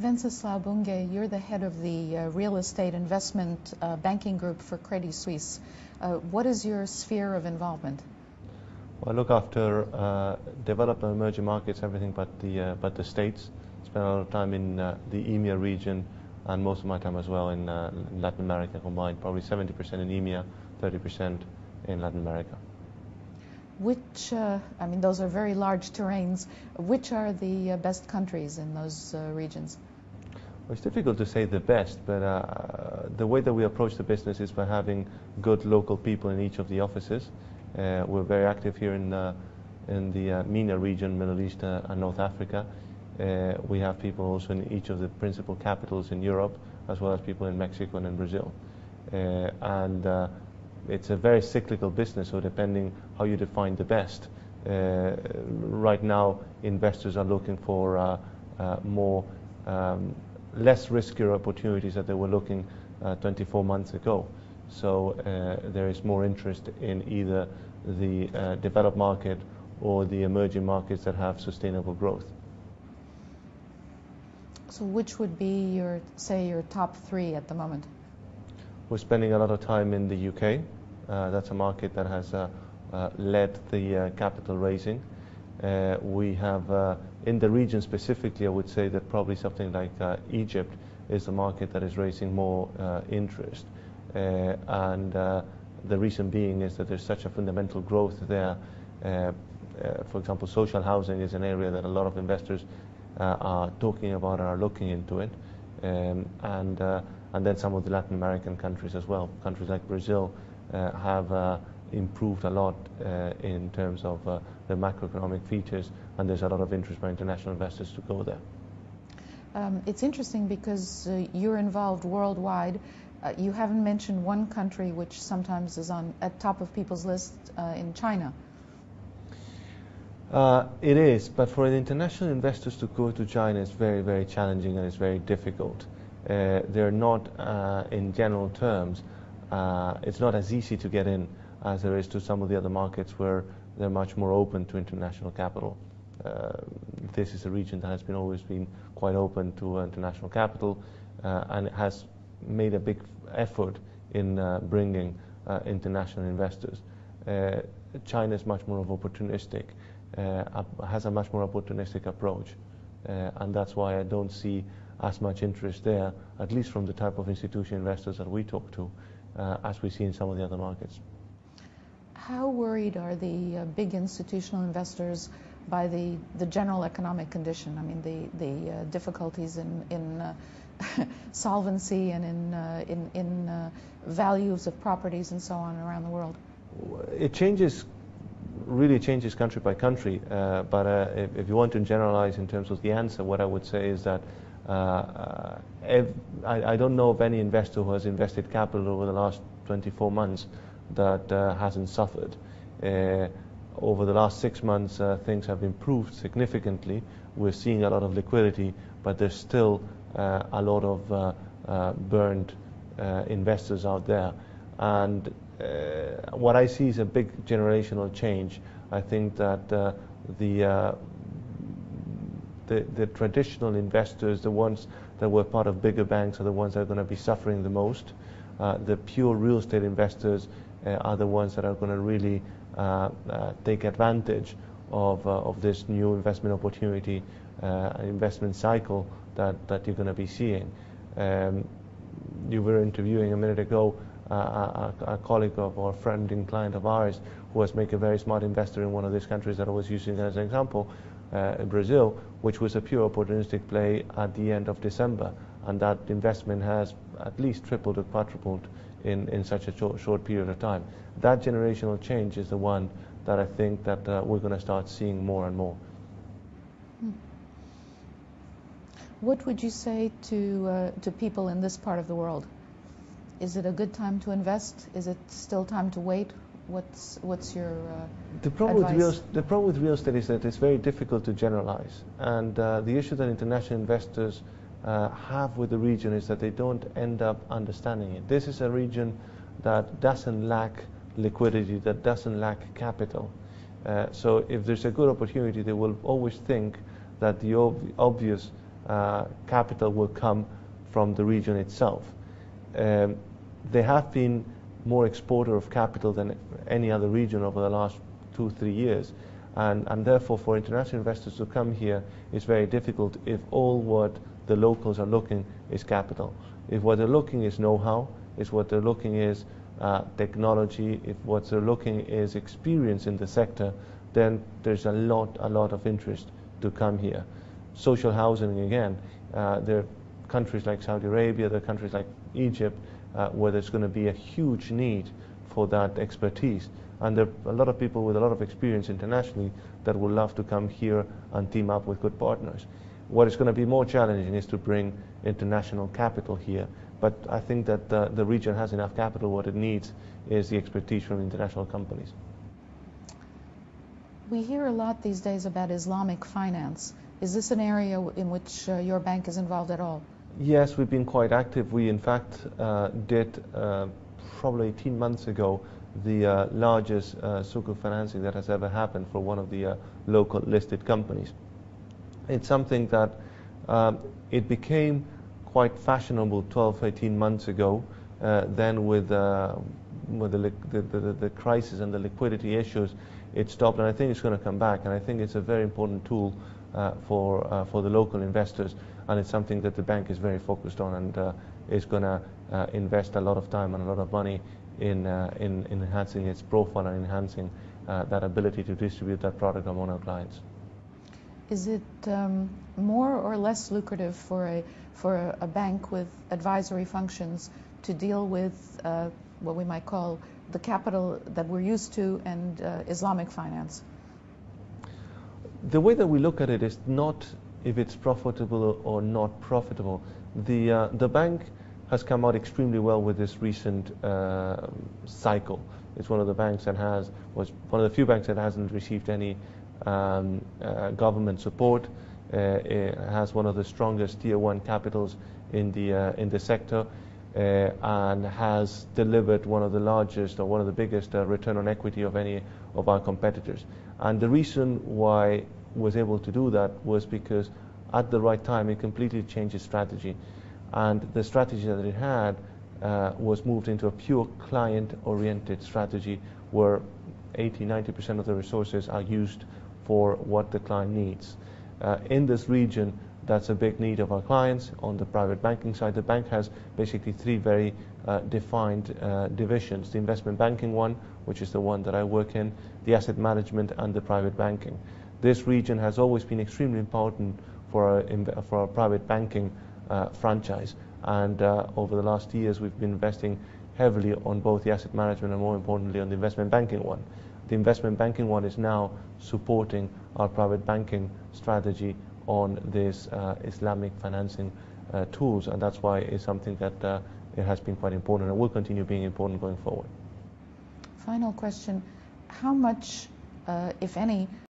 Wenceslao Bunge, you're the head of the real estate investment banking group for Credit Suisse. What is your sphere of involvement? Well, I look after developed and emerging markets, everything but the States. Spend a lot of time in the EMEA region, and most of my time as well in Latin America combined. Probably 70% in EMEA, 30% in Latin America. Which, I mean, those are very large terrains. Which are the best countries in those regions? Well, it's difficult to say the best, but the way that we approach the business is by having good local people in each of the offices. We're very active here in the MENA region, Middle East and North Africa. We have people also in each of the principal capitals in Europe, as well as people in Mexico and in Brazil. It's a very cyclical business, so depending how you define the best. Right now, investors are looking for more less riskier opportunities that they were looking 24 months ago. So there is more interest in either the developed market or the emerging markets that have sustainable growth. So which would be your top three at the moment? We're spending a lot of time in the UK. That's a market that has led the capital raising. We have, in the region specifically, I would say that probably something like Egypt is a market that is raising more interest. The reason being is that there's such a fundamental growth there. For example, social housing is an area that a lot of investors are talking about and are looking into it. And then some of the Latin American countries as well. Countries like Brazil have improved a lot in terms of the macroeconomic features, and there's a lot of interest by international investors to go there. It's interesting because you're involved worldwide. You haven't mentioned one country which sometimes is at top of people's lists in China. It is, but for the international investors to go to China is very, very challenging and it's very difficult. They're not, in general terms, it's not as easy to get in as there is to some of the other markets where they're much more open to international capital. This is a region that has always been quite open to international capital, and it has made a big effort in bringing international investors. China is much more opportunistic, has a much more opportunistic approach, and that's why I don't see as much interest there, at least from the type of institutional investors that we talk to, as we see in some of the other markets. How worried are the big institutional investors by the general economic condition? I mean, the difficulties in solvency and in values of properties and so on around the world? It really changes country by country. But if you want to generalize in terms of the answer, what I would say is that I don't know of any investor who has invested capital over the last 24 months that hasn't suffered. Over the last 6 months, things have improved significantly. We're seeing a lot of liquidity, but there's still a lot of burned investors out there. And what I see is a big generational change. I think that the traditional investors, the ones that were part of bigger banks, are the ones that are going to be suffering the most. The pure real estate investors are the ones that are going to really take advantage of this new investment opportunity, investment cycle that you're going to be seeing. You were interviewing a minute ago a colleague of our friend and client of ours who was making a very smart investor in one of these countries that I was using as an example, Brazil, which was a pure opportunistic play at the end of December, and that investment has at least tripled or quadrupled in such a short period of time. That generational change is the one that I think that we're going to start seeing more and more. What would you say to people in this part of the world? Is it a good time to invest? Is it still time to wait? What's your advice? The problem with real estate is that it's very difficult to generalize, and the issue that international investors have with the region is that they don't end up understanding it. This is a region that doesn't lack liquidity, that doesn't lack capital. So if there's a good opportunity, they will always think that the obvious capital will come from the region itself. They have been more exporter of capital than any other region over the last 2-3 years. And therefore, for international investors to come here is very difficult if all what the locals are looking is capital. If what they're looking is know-how, if what they're looking is technology, if what they're looking is experience in the sector, then there's a lot of interest to come here. Social housing, again, there are countries like Saudi Arabia, there are countries like Egypt, where there's going to be a huge need for that expertise. And there are a lot of people with a lot of experience internationally that would love to come here and team up with good partners. What is going to be more challenging is to bring international capital here. But I think that the region has enough capital. What it needs is the expertise from international companies. We hear a lot these days about Islamic finance. Is this an area in which your bank is involved at all? Yes, we've been quite active. We, in fact, did probably 18 months ago the largest sukuk financing that has ever happened for one of the local listed companies. It's something that it became quite fashionable 12-18 months ago. Then with the crisis and the liquidity issues, it stopped, and I think it's going to come back. And I think it's a very important tool for the local investors, and it's something that the bank is very focused on and is going to invest a lot of time and a lot of money in enhancing its profile and enhancing that ability to distribute that product among our clients. Is it more or less lucrative for a bank with advisory functions to deal with what we might call the capital that we're used to and Islamic finance? The way that we look at it is not if it's profitable or not profitable. The bank has come out extremely well with this recent cycle. It's one of the banks that was one of the few banks that hasn't received any government support. It has one of the strongest Tier 1 capitals in the sector, and has delivered one of the largest or one of the biggest return on equity of any of our competitors. And the reason why it was able to do that was because at the right time it completely changed its strategy. And the strategy that it had was moved into a pure client-oriented strategy where 80-90% of the resources are used for what the client needs. In this region, that's a big need of our clients. On the private banking side, the bank has basically three very defined divisions. The investment banking one, which is the one that I work in, the asset management, and the private banking. This region has always been extremely important for our private banking franchise. And over the last years, we've been investing heavily on both the asset management and, more importantly, on the investment banking one. The investment banking one is now supporting our private banking strategy on this Islamic financing tools, and that's why it's something that it has been quite important and will continue being important going forward. Final question: how much, if any,